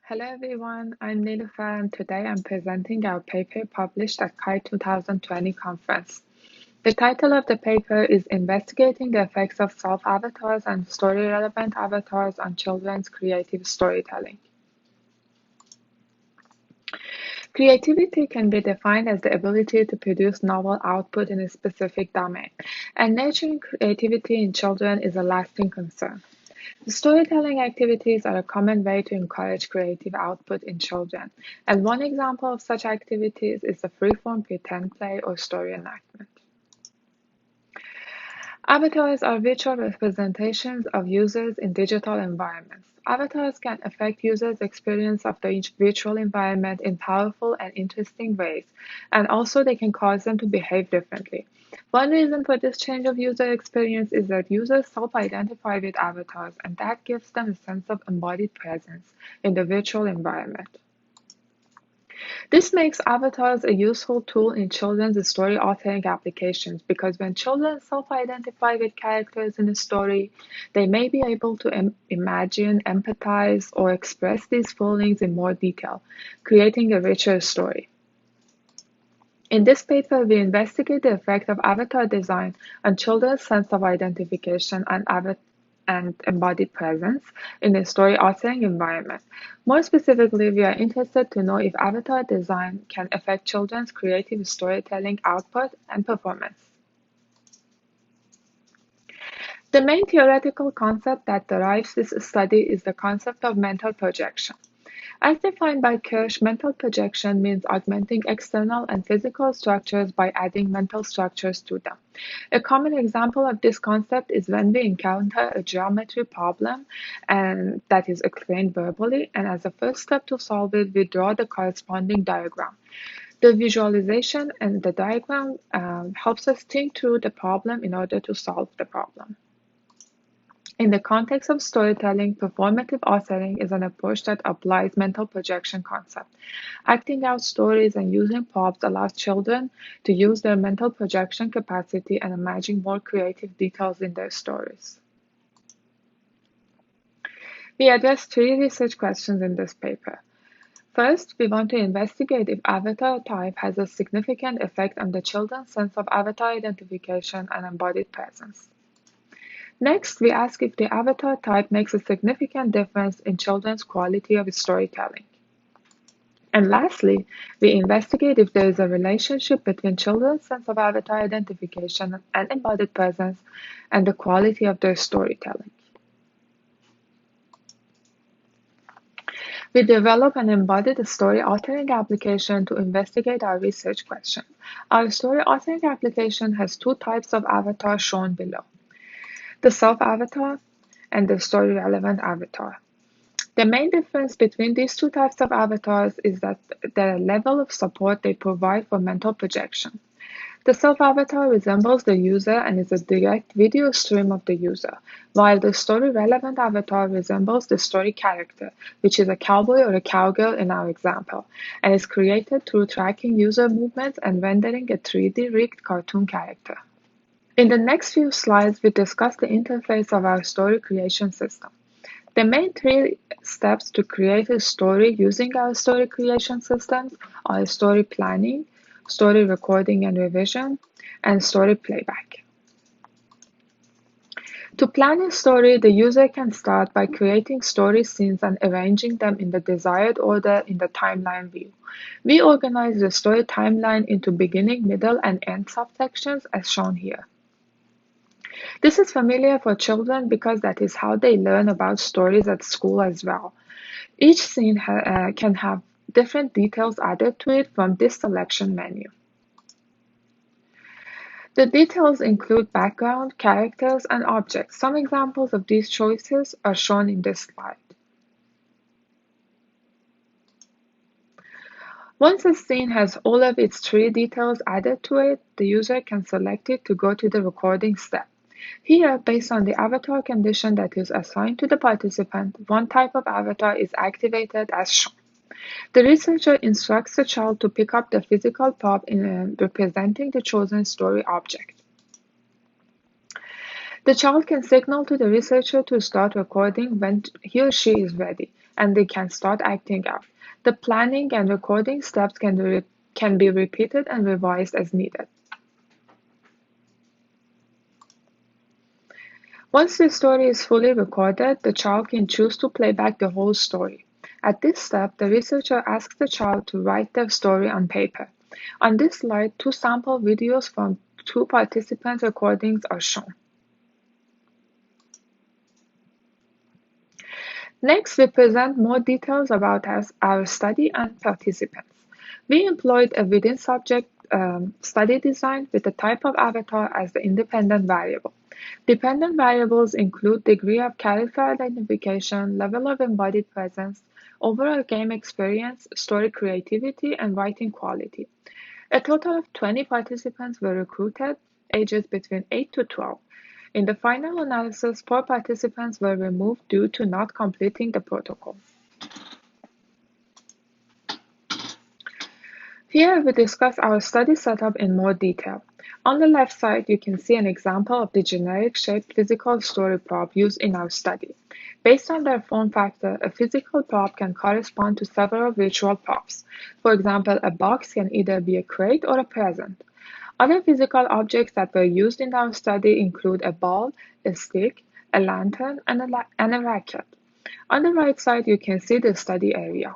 Hello everyone, I'm Niloofar and today I'm presenting our paper published at Quek 2020 conference. The title of the paper is Investigating the Effects of Self-Avatars and Story-Relevant Avatars on Children's Creative Storytelling. Creativity can be defined as the ability to produce novel output in a specific domain, and nurturing creativity in children is a lasting concern. Storytelling activities are a common way to encourage creative output in children, and one example of such activities is the free-form pretend play or story enactment. Avatars are virtual representations of users in digital environments. Avatars can affect users' experience of the virtual environment in powerful and interesting ways, and also they can cause them to behave differently. One reason for this change of user experience is that users self-identify with avatars, and that gives them a sense of embodied presence in the virtual environment. This makes avatars a useful tool in children's story authoring applications because when children self-identify with characters in a story, they may be able to imagine, empathize, or express these feelings in more detail, creating a richer story. In this paper, we investigate the effect of avatar design on children's sense of identification and embodied presence in a story authoring environment. More specifically, we are interested to know if avatar design can affect children's creative storytelling output and performance. The main theoretical concept that drives this study is the concept of mental projection. As defined by Kirsch, mental projection means augmenting external and physical structures by adding mental structures to them. A common example of this concept is when we encounter a geometry problem and that is explained verbally, and as a first step to solve it, we draw the corresponding diagram. The visualization and the diagram helps us think through the problem in order to solve the problem. In the context of storytelling, performative authoring is an approach that applies mental projection concept. Acting out stories and using props allows children to use their mental projection capacity and imagine more creative details in their stories. We address 3 research questions in this paper. First, we want to investigate if avatar type has a significant effect on the children's sense of avatar identification and embodied presence. Next, we ask if the avatar type makes a significant difference in children's quality of storytelling. And lastly, we investigate if there is a relationship between children's sense of avatar identification and embodied presence and the quality of their storytelling. We develop an embodied story authoring application to investigate our research question. Our story authoring application has 2 types of avatar shown below: the self-avatar and the story-relevant avatar. The main difference between these 2 types of avatars is that the level of support they provide for mental projection. The self-avatar resembles the user and is a direct video stream of the user, while the story-relevant avatar resembles the story character, which is a cowboy or a cowgirl in our example, and is created through tracking user movements and rendering a 3D rigged cartoon character. In the next few slides, we discuss the interface of our story creation system. The main 3 steps to create a story using our story creation systems are story planning, story recording and revision, and story playback. To plan a story, the user can start by creating story scenes and arranging them in the desired order in the timeline view. We organize the story timeline into beginning, middle, and end subsections as shown here. This is familiar for children because that is how they learn about stories at school as well. Each scene can have different details added to it from this selection menu. The details include background, characters, and objects. Some examples of these choices are shown in this slide. Once a scene has all of its 3 details added to it, the user can select it to go to the recording step. Here, based on the avatar condition that is assigned to the participant, one type of avatar is activated as shown. The researcher instructs the child to pick up the physical prop representing the chosen story object. The child can signal to the researcher to start recording when he or she is ready. and they can start acting out. The planning and recording steps can be repeated and revised as needed. Once the story is fully recorded, the child can choose to play back the whole story. At this step, the researcher asks the child to write their story on paper. On this slide, two sample videos from two participants' recordings are shown. Next, we present more details about our study and participants. We employed a within-subject study design with the type of avatar as the independent variable. Dependent variables include degree of character identification, level of embodied presence, overall game experience, story creativity, and writing quality. A total of 20 participants were recruited, ages between 8 to 12. In the final analysis, 4 participants were removed due to not completing the protocol. Here we discuss our study setup in more detail. On the left side, you can see an example of the generic shaped physical story prop used in our study. Based on their form factor, a physical prop can correspond to several virtual props. For example, a box can either be a crate or a present. Other physical objects that were used in our study include a ball, a stick, a lantern, and a racket. On the right side, you can see the study area.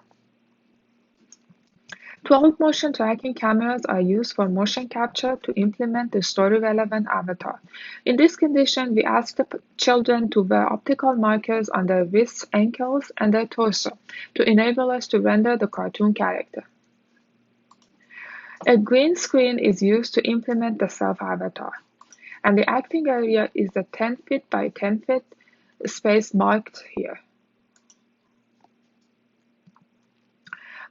12 motion tracking cameras are used for motion capture to implement the story-relevant avatar. In this condition, we ask the children to wear optical markers on their wrists, ankles, and their torso to enable us to render the cartoon character. A green screen is used to implement the self-avatar, and the acting area is the 10 feet by 10 feet space marked here.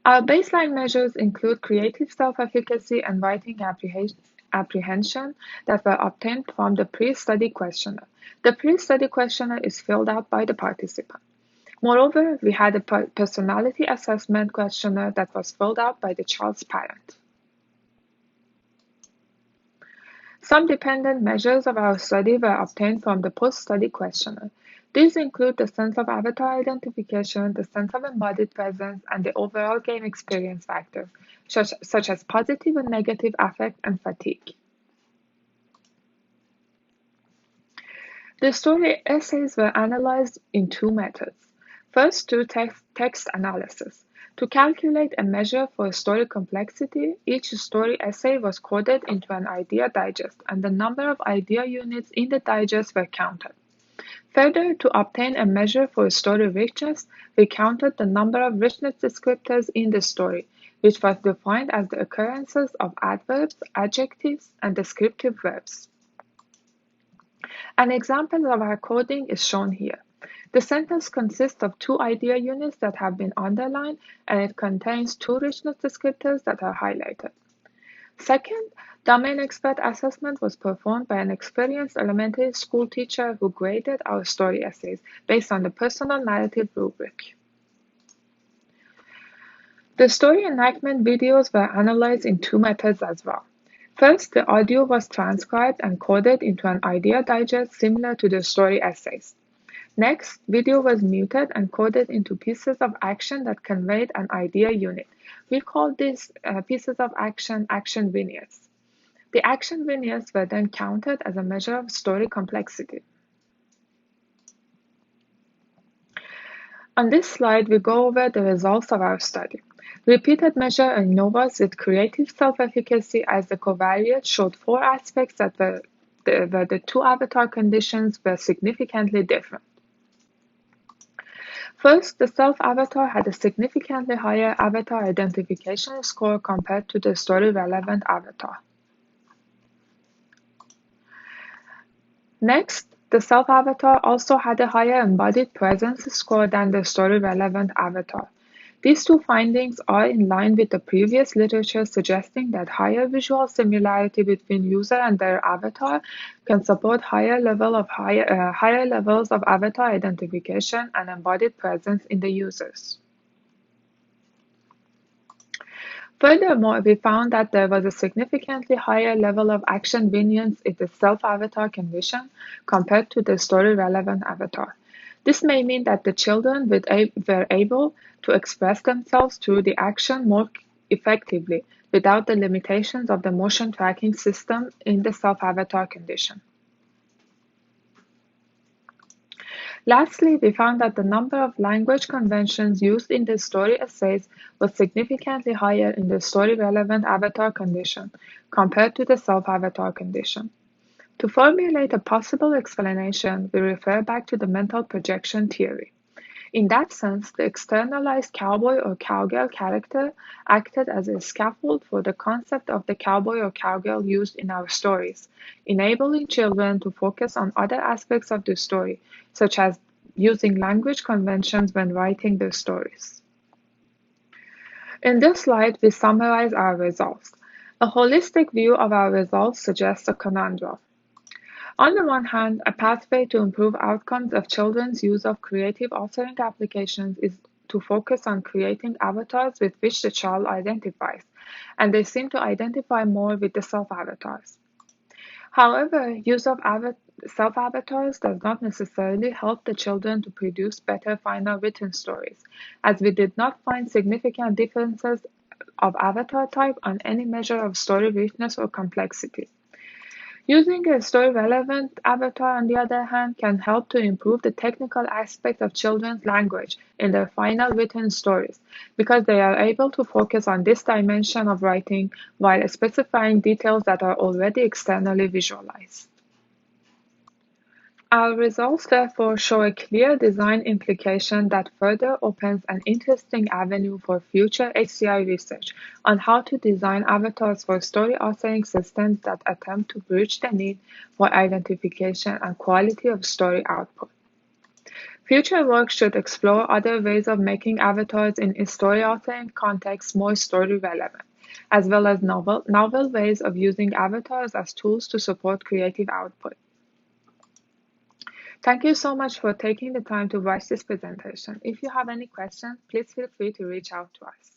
Our baseline measures include creative self-efficacy and writing apprehension that were obtained from the pre-study questionnaire. The pre-study questionnaire is filled out by the participant. Moreover, we had a personality assessment questionnaire that was filled out by the child's parent. Some dependent measures of our study were obtained from the post-study questionnaire. These include the sense of avatar identification, the sense of embodied presence, and the overall game experience factors, such as positive and negative affect and fatigue. The story essays were analyzed in two methods. First, through text analysis. To calculate a measure for story complexity, each story essay was coded into an idea digest, and the number of idea units in the digest were counted. Further, to obtain a measure for story richness, we counted the number of richness descriptors in the story, which was defined as the occurrences of adverbs, adjectives, and descriptive verbs. An example of our coding is shown here. The sentence consists of 2 idea units that have been underlined, and it contains 2 richness descriptors that are highlighted. Second, domain expert assessment was performed by an experienced elementary school teacher who graded our story essays based on the personal narrative rubric. The story enactment videos were analyzed in 2 methods as well. First, the audio was transcribed and coded into an idea digest similar to the story essays. Next, video was muted and coded into pieces of action that conveyed an idea unit. We call these pieces of action vignettes. The action vignettes were then counted as a measure of story complexity. On this slide, we go over the results of our study. Repeated measure ANOVAs with creative self-efficacy as the covariate showed 4 aspects that were the 2 avatar conditions were significantly different. First, the self-avatar had a significantly higher avatar identification score compared to the story-relevant avatar. Next, the self-avatar also had a higher embodied presence score than the story-relevant avatar. These 2 findings are in line with the previous literature suggesting that higher visual similarity between user and their avatar can support higher levels of avatar identification and embodied presence in the users. Furthermore, we found that there was a significantly higher level of action vignettes in the self-avatar condition compared to the story-relevant avatar. This may mean that the children were able to express themselves through the action more effectively without the limitations of the motion tracking system in the self-avatar condition. Lastly, we found that the number of language conventions used in the story essays was significantly higher in the story-relevant avatar condition compared to the self-avatar condition. To formulate a possible explanation, we refer back to the mental projection theory. In that sense, the externalized cowboy or cowgirl character acted as a scaffold for the concept of the cowboy or cowgirl used in our stories, enabling children to focus on other aspects of the story, such as using language conventions when writing their stories. In this slide, we summarize our results. A holistic view of our results suggests a conundrum. On the one hand, a pathway to improve outcomes of children's use of creative authoring applications is to focus on creating avatars with which the child identifies, and they seem to identify more with the self-avatars. However, use of self-avatars does not necessarily help the children to produce better final written stories, as we did not find significant differences of avatar type on any measure of story richness or complexity. Using a story-relevant avatar, on the other hand, can help to improve the technical aspect of children's language in their final written stories, because they are able to focus on this dimension of writing while specifying details that are already externally visualized. Our results therefore show a clear design implication that further opens an interesting avenue for future HCI research on how to design avatars for story authoring systems that attempt to bridge the need for identification and quality of story output. Future work should explore other ways of making avatars in a story authoring context more story relevant, as well as novel ways of using avatars as tools to support creative output. Thank you so much for taking the time to watch this presentation. If you have any questions, please feel free to reach out to us.